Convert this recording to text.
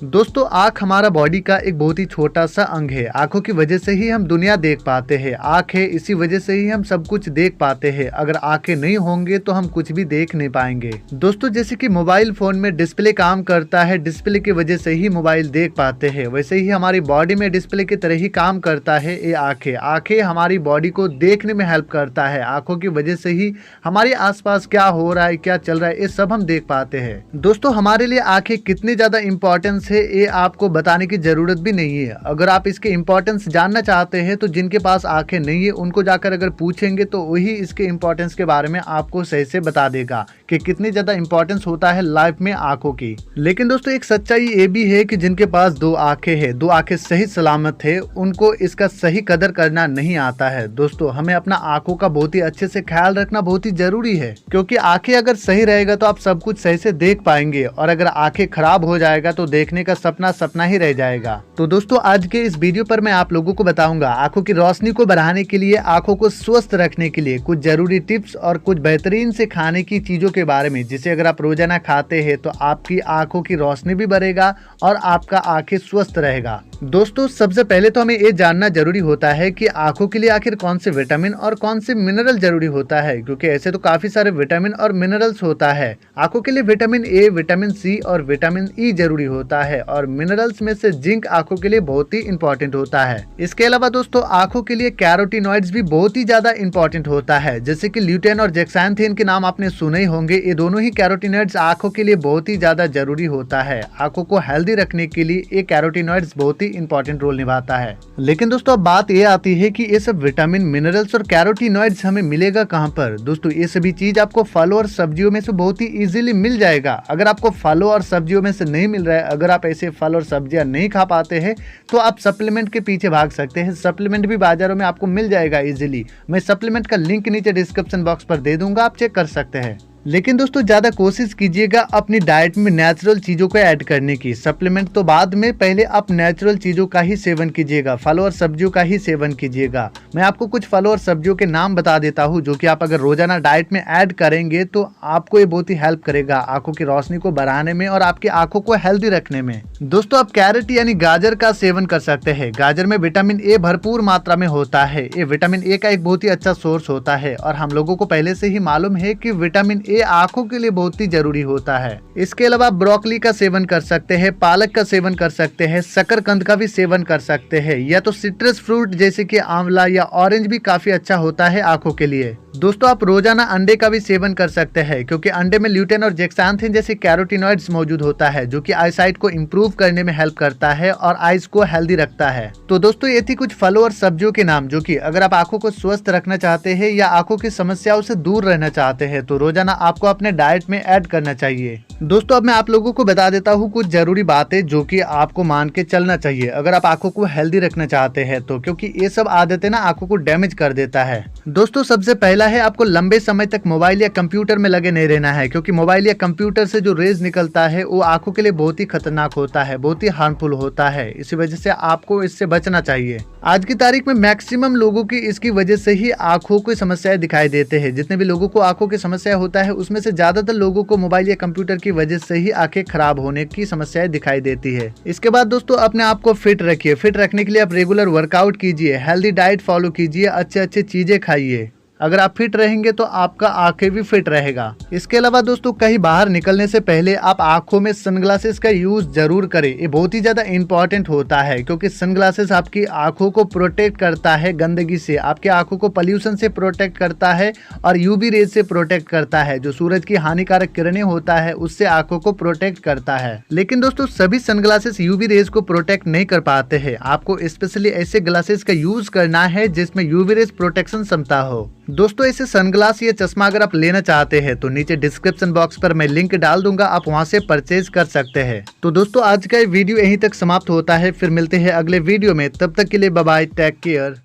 दोस्तों आँख हमारा बॉडी का एक बहुत ही छोटा सा अंग है। आँखों की वजह से ही हम दुनिया देख पाते हैं। आँख है, इसी वजह से ही हम सब कुछ देख पाते हैं। अगर आँखें नहीं होंगे तो हम कुछ भी देख नहीं पाएंगे। दोस्तों जैसे कि मोबाइल फोन में डिस्प्ले काम करता है, डिस्प्ले की वजह से ही मोबाइल देख पाते हैं, वैसे ही हमारी बॉडी में डिस्प्ले की तरह ही काम करता है ये आँखें। आँखें हमारी बॉडी को देखने में हेल्प करता है। आँखों की वजह से ही हमारे आसपास क्या हो रहा है, क्या चल रहा है, ये सब हम देख पाते हैं। दोस्तों हमारे लिए आँखें कितनी ज्यादा इंपॉर्टेंस है ये आपको बताने की जरूरत भी नहीं है। अगर आप इसके इम्पोर्टेंस जानना चाहते हैं तो जिनके पास आंखें नहीं है उनको जाकर अगर पूछेंगे तो वही इसके इम्पोर्टेंस के बारे में आपको सही से बता देगा कि कितनी ज्यादा इम्पोर्टेंस होता है लाइफ में आंखों की। लेकिन दोस्तों एक सच्चाई ये भी है कि जिनके पास दो आंखें है, दो आंखें सही सलामत है, उनको इसका सही कदर करना नहीं आता है। दोस्तों हमें अपना आंखों का बहुत ही अच्छे से ख्याल रखना बहुत ही जरूरी है, क्योंकि आंखें अगर सही रहेगा तो आप सब कुछ सही से देख पाएंगे, और अगर आंखें खराब हो जाएगा तो देखने का सपना सपना ही रह जाएगा। तो दोस्तों आज के इस वीडियो पर मैं आप लोगों को बताऊंगा आंखों की रोशनी को बढ़ाने के लिए, आंखों को स्वस्थ रखने के लिए कुछ जरूरी टिप्स और कुछ बेहतरीन से खाने की चीजों के बारे में, जिसे अगर आप रोजाना खाते हैं तो आपकी आंखों की रोशनी भी बढ़ेगा और आपका आंखें स्वस्थ रहेगा। दोस्तों सबसे पहले तो हमें ये जानना जरूरी होता है कि आंखों के लिए आखिर कौन से विटामिन और कौन से मिनरल जरूरी होता है, क्योंकि ऐसे तो काफी सारे विटामिन और मिनरल्स होता है। आंखों के लिए विटामिन ए, विटामिन सी और विटामिन ई जरूरी होता है, और मिनरल्स में से जिंक आंखों के लिए बहुत ही इंपॉर्टेंट होता है। इसके अलावा दोस्तों आंखों के लिए कैरोटीनॉइड्स भी बहुत ही ज्यादा इंपॉर्टेंट होता है, जैसे कि ल्यूटेन और जेक्सांथिन के नाम आपने सुने ही होंगे। ये दोनों ही कैरोटीनॉइड्स आंखों के लिए बहुत ही ज्यादा जरूरी होता है। आंखों को हेल्दी रखने के लिए ये कैरोटीनॉइड्स बहुत ही इंपॉर्टेंट रोल निभाता है। लेकिन दोस्तों अब बात ये आती है कि ये सब विटामिन, मिनरल्स और कैरोटीनॉइड्स हमें मिलेगा कहाँ पर। दोस्तों ये सभी चीज आपको फलों और सब्जियों में से बहुत ही इजीली मिल जाएगा। अगर आपको फलों और सब्जियों में से नहीं मिल रहा है, अगर आप ऐसे फल और सब्जियां नहीं खा पाते हैं तो आप सप्लीमेंट के पीछे भाग सकते हैं। सप्लीमेंट भी बाजारों में आपको मिल जाएगा इजीली। मैं सप्लीमेंट का लिंक नीचे डिस्क्रिप्शन बॉक्स पर दे दूंगा, आप चेक कर सकते हैं। लेकिन दोस्तों ज्यादा कोशिश कीजिएगा अपनी डाइट में नेचुरल चीजों को ऐड करने की। सप्लीमेंट तो बाद में, पहले आप नेचुरल चीजों का ही सेवन कीजिएगा, फलों और सब्जियों का ही सेवन कीजिएगा। मैं आपको कुछ फलों और सब्जियों के नाम बता देता हूँ जो कि आप अगर रोजाना डाइट में ऐड करेंगे तो आपको ये बहुत ही हेल्प करेगा आंखों की रोशनी को बढ़ाने में और आपकी आंखों को हेल्दी रखने में। दोस्तों आप कैरेट यानी गाजर का सेवन कर सकते हैं। गाजर में विटामिन ए भरपूर मात्रा में होता है। ये विटामिन ए का एक बहुत ही अच्छा सोर्स होता है, और हम लोगों को पहले से ही मालूम है कि विटामिन ए आंखों के लिए बहुत ही जरूरी होता है। इसके अलावा ब्रोकली का सेवन कर सकते हैं, पालक का सेवन कर सकते हैं, शकरकंद का भी सेवन कर सकते हैं, या तो सिट्रस फ्रूट जैसे कि आंवला या ऑरेंज भी काफी अच्छा होता है आंखों के लिए। दोस्तों आप रोजाना अंडे का भी सेवन कर सकते हैं, क्योंकि अंडे में ल्यूटेन और जेक्सांथिन जैसे कैरोटीनॉइड्स मौजूद होता है, जो कि आईसाइट को इम्प्रूव करने में हेल्प करता है और आईज को हेल्दी रखता है। तो दोस्तों ये थी कुछ फलों और सब्जियों के नाम, जो कि अगर आप आंखों को स्वस्थ रखना चाहते हैं या आंखों की समस्याओं से दूर रहना चाहते हैं तो रोजाना आपको अपने डाइट में ऐड करना चाहिए। दोस्तों अब मैं आप लोगों को बता देता हूँ कुछ जरूरी बातें जो कि आपको मान के चलना चाहिए अगर आप आंखों को हेल्दी रखना चाहते हैं तो, क्योंकि ये सब आदतें ना आंखों को डैमेज कर देता है। दोस्तों सबसे पहला है आपको लंबे समय तक मोबाइल या कंप्यूटर में लगे नहीं रहना है, क्योंकि मोबाइल या कंप्यूटर से जो रेज निकलता है वो आंखों के लिए बहुत ही खतरनाक होता है, बहुत ही हार्मफुल होता है। इसी वजह से आपको इससे बचना चाहिए। आज की तारीख में मैक्सिमम लोगों की इसकी वजह से ही आंखों की समस्याएं दिखाई देते हैं। जितने भी लोगों को आंखों की समस्या होता है उसमें से ज्यादातर लोगों को मोबाइल या कंप्यूटर की वजह से ही आंखें खराब होने की समस्याएं दिखाई देती है। इसके बाद दोस्तों अपने आप को फिट रखिए। फिट रखने के लिए आप रेगुलर वर्कआउट कीजिए, हेल्दी डाइट फॉलो कीजिए, अच्छे अच्छे चीजें खाइए। अगर आप फिट रहेंगे तो आपका आंखें भी फिट रहेगा। इसके अलावा दोस्तों कहीं बाहर निकलने से पहले आप आंखों में सनग्लासेस का यूज जरूर करें। ये बहुत ही ज्यादा इंपॉर्टेंट होता है, क्योंकि सनग्लासेस आपकी आंखों को प्रोटेक्ट करता है गंदगी से, आपकी आंखों को पॉल्यूशन से प्रोटेक्ट करता है और यूवी रेज से प्रोटेक्ट करता है। जो सूरज की हानिकारक किरणें होता है उससे आंखों को प्रोटेक्ट करता है। लेकिन दोस्तों सभी सनग्लासेस यूवी रेज को प्रोटेक्ट नहीं कर पाते हैं। आपको स्पेशली ऐसे ग्लासेस का यूज करना है जिसमें यूवी रेज प्रोटेक्शन क्षमता हो। दोस्तों ऐसे सनग्लास या चश्मा अगर आप लेना चाहते हैं तो नीचे डिस्क्रिप्शन बॉक्स पर मैं लिंक डाल दूंगा, आप वहां से परचेज कर सकते हैं। तो दोस्तों आज का ये वीडियो यहीं तक समाप्त होता है, फिर मिलते हैं अगले वीडियो में। तब तक के लिए बाय बाय, टेक केयर।